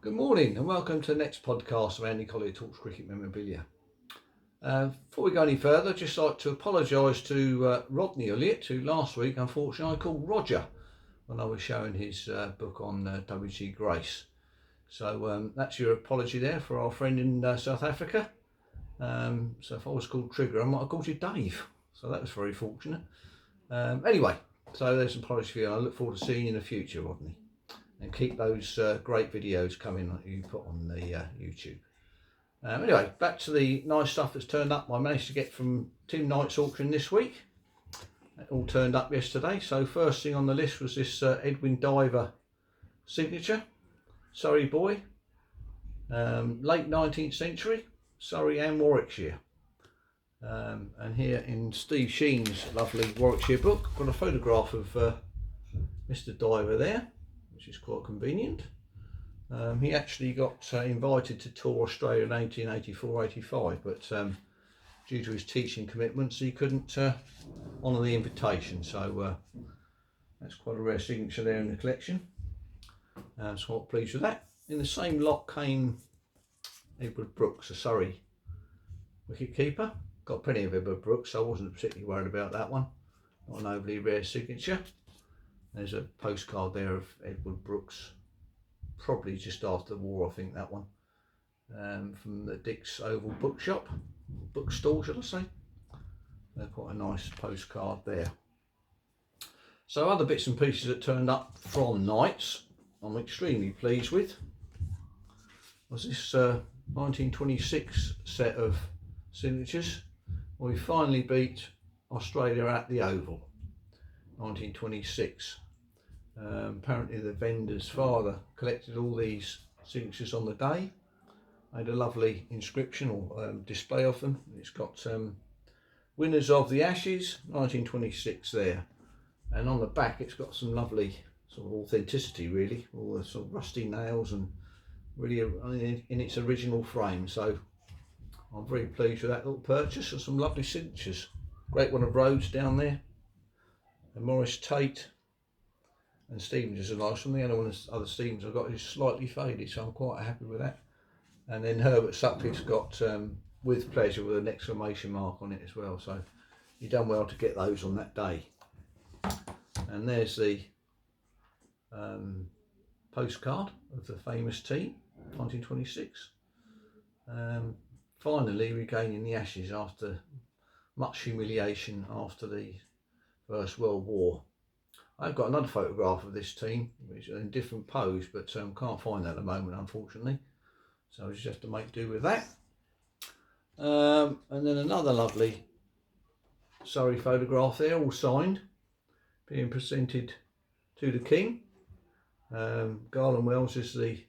Good morning and welcome to the next podcast of Andy Collier-talks cricket memorabilia. Before we go any further, I'd just like to apologise to Rodney Elliott, who last week unfortunately I called Roger when I was showing his book on W.G. Grace. So that's your apology there for our friend in South Africa. So if I was called Trigger, I might have called you Dave. So that was very fortunate. Anyway, so there's an apology for you. I look forward to seeing you in the future, Rodney. And keep those great videos coming that you put on the YouTube. Anyway, back to the nice stuff that's turned up. I managed to get from Tim Knight's auction this week. It all turned up yesterday. So first thing on the list was this Edwin Diver signature, Surrey boy, late 19th century, Surrey and Warwickshire. And here in Steve Sheen's lovely Warwickshire book, got a photograph of Mr. Diver there, which is quite convenient. He actually got invited to tour Australia in 1884-85, but due to his teaching commitments he couldn't honour the invitation, so that's quite a rare signature there in the collection. So quite pleased with that. In the same lot came Edward Brooks, a Surrey wicketkeeper. Got plenty of Edward Brooks, so I wasn't particularly worried about that one. Not an overly rare signature. There's a postcard there of Edward Brooks, probably just after the war, I think that one, from the Dick's Oval bookstall, shall I say. Quite a nice postcard there. So other bits and pieces that turned up from Knights, I'm extremely pleased with, was this 1926 set of signatures. We finally beat Australia at the Oval, 1926. Apparently the vendor's father collected all these signatures on the day. Made a lovely inscription or display of them. It's got winners of the Ashes 1926 there, and on the back it's got some lovely sort of authenticity, really, all the sort of rusty nails and really in its original frame. So I'm very pleased with that little purchase, and some lovely signatures. Great one of Rhodes down there, and Morris Tate. And Stevens is a nice one. The other Stevens I've got is slightly faded, so I'm quite happy with that. And then Herbert Suckley's got with pleasure with an exclamation mark on it as well. So you've done well to get those on that day. And there's the postcard of the famous team, 1926. Finally regaining the Ashes after much humiliation after the First World War. I've got another photograph of this team, which is in different pose, but can't find that at the moment, unfortunately. So I just have to make do with that. And then another lovely Surrey photograph there, all signed, being presented to the King. Garland Wells is the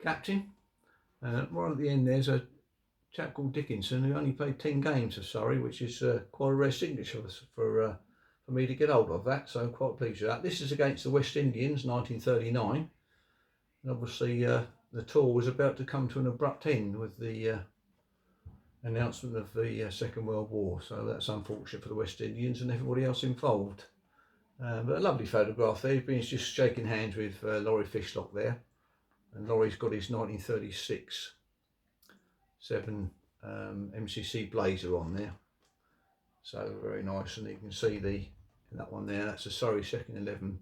captain. Right at the end there's a chap called Dickinson who only played 10 games for Surrey, which is quite a rare signature for me to get hold of that, so I'm quite pleased with that. This is against the West Indians, 1939. And obviously the tour was about to come to an abrupt end with the announcement of the Second World War, so that's unfortunate for the West Indians and everybody else involved. But a lovely photograph there. He's just shaking hands with Laurie Fishlock there, and Laurie's got his 1936 7 MCC blazer on there. So very nice, and you can see that one there, that's a Surrey second 11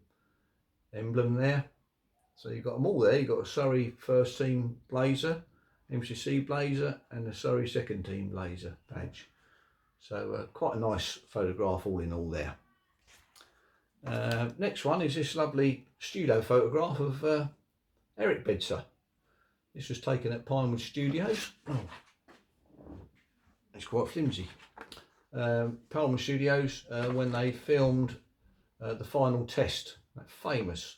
emblem there. So you've got them all there. You've got a Surrey first team blazer, MCC blazer, and a Surrey second team blazer badge. So quite a nice photograph all in all there. Next one is this lovely studio photograph of Eric Bedser. This was taken at Pinewood Studios. Oh, it's quite flimsy. Pinewood Studios when they filmed the final test, that famous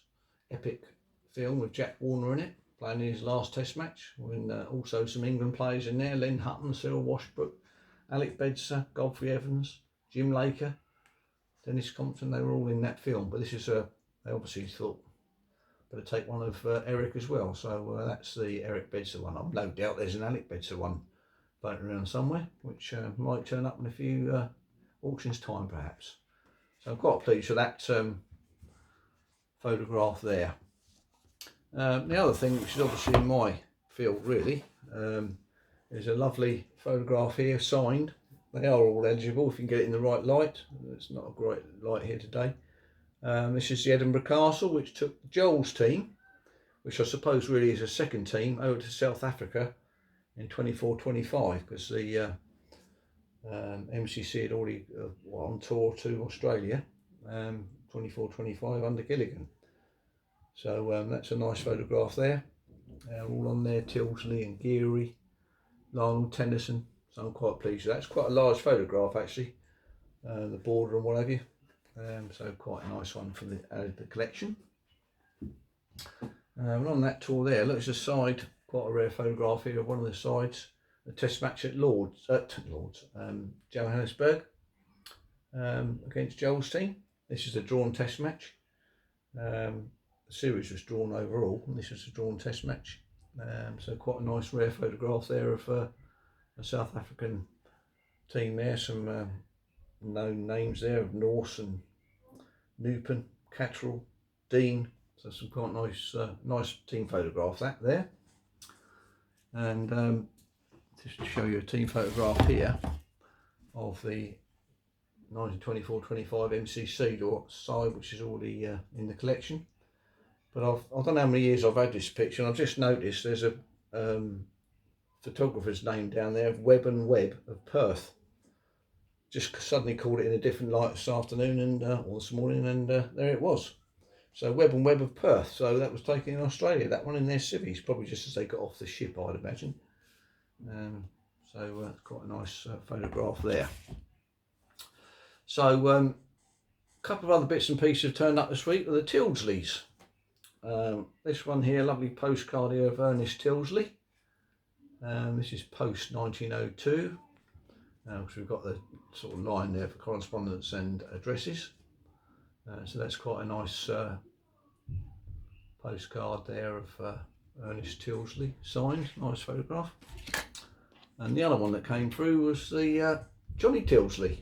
epic film with Jack Warner in it, playing his last test match, with also some England players in there, Len Hutton, Cyril Washbrook, Alec Bedser, Godfrey Evans, Jim Laker, Dennis Compton. They were all in that film, but this is they obviously thought better take one of Eric as well, so that's the Eric Bedser one. I've no doubt there's an Alec Bedser one floating around somewhere, which might turn up in a few auctions time perhaps. So I'm quite pleased with that photograph there. The other thing, which is obviously in my field really, is a lovely photograph here, signed. They are all eligible if you can get it in the right light. It's not a great light here today. This is the Edinburgh Castle, which took Joel's team, which I suppose really is a second team, over to South Africa in 24-25, because the MCC had already on tour to Australia, 24-25 under Gilligan. So that's a nice photograph there. All on there, Tilsley and Geary, Lionel Tennyson. So I'm quite pleased with that. It's quite a large photograph actually, the border and what have you. So quite a nice one for the collection. And on that tour there, look, it's a side, quite a rare photograph here of one of the sides, a test match at Johannesburg against Joel's team. This is a drawn test match. The series was drawn overall, and this was a drawn test match. So quite a nice rare photograph there of a South African team there. Some known names there of Norse and Nupin, Cattrall, Dean. So some quite nice team photograph that there. And just to show you a team photograph here of the 1924-25 MCC side, which is already in the collection. But I don't know how many years I've had this picture, and I've just noticed there's a photographer's name down there of Webb and Webb of Perth. Just suddenly called it in a different light this afternoon and or this morning, and there it was. So Webb and Webb of Perth. So that was taken in Australia. That one in their civvies, probably just as they got off the ship, I'd imagine. So quite a nice photograph there. So a couple of other bits and pieces have turned up this week. The Tilsleys. This one here, lovely postcard here of Ernest Tilsley. This is post 1902. So we've got the sort of line there for correspondence and addresses. So that's quite a nice postcard there of Ernest Tilsley, signed, nice photograph. And the other one that came through was the Johnny Tilsley.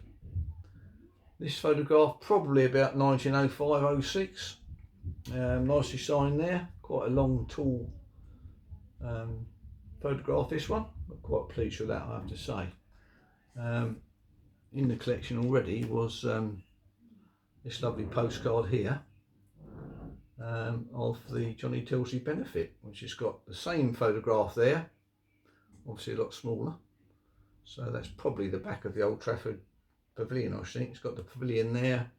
This photograph probably about 1905-06. Nicely signed there, quite a long, tall photograph this one. I'm quite pleased with that, I have to say. In the collection already was this lovely postcard here of the Johnny Tilsley benefit, which has got the same photograph there, obviously a lot smaller. So that's probably the back of the Old Trafford pavilion, I think. It's got the pavilion there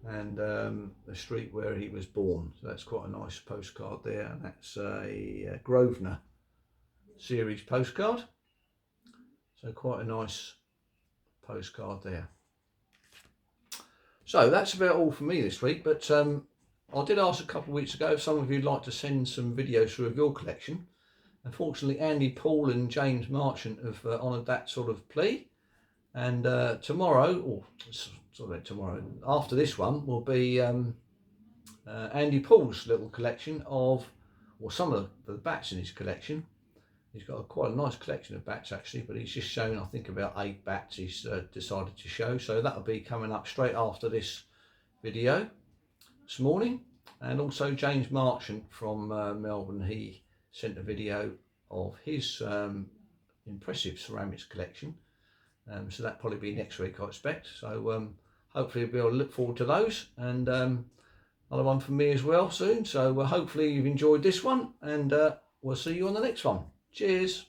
and the street where he was born. So that's quite a nice postcard there, and that's a Grosvenor series postcard. So quite a nice postcard there. So that's about all for me this week, but I did ask a couple of weeks ago if some of you'd like to send some videos through of your collection. Unfortunately, Andy Paul and James Marchant have honoured that sort of plea, and tomorrow, or sort of tomorrow, after this one, will be Andy Paul's little collection of, or some of the bats in his collection. He's got quite a nice collection of bats actually, but he's just shown, I think, about 8 bats he's decided to show. So that'll be coming up straight after this video this morning. And also James Marchant from Melbourne, he sent a video of his impressive ceramics collection. So that'll probably be next week, I expect. So hopefully we'll be able to look forward to those. And another one from me as well soon. So hopefully you've enjoyed this one, and we'll see you on the next one. Cheers.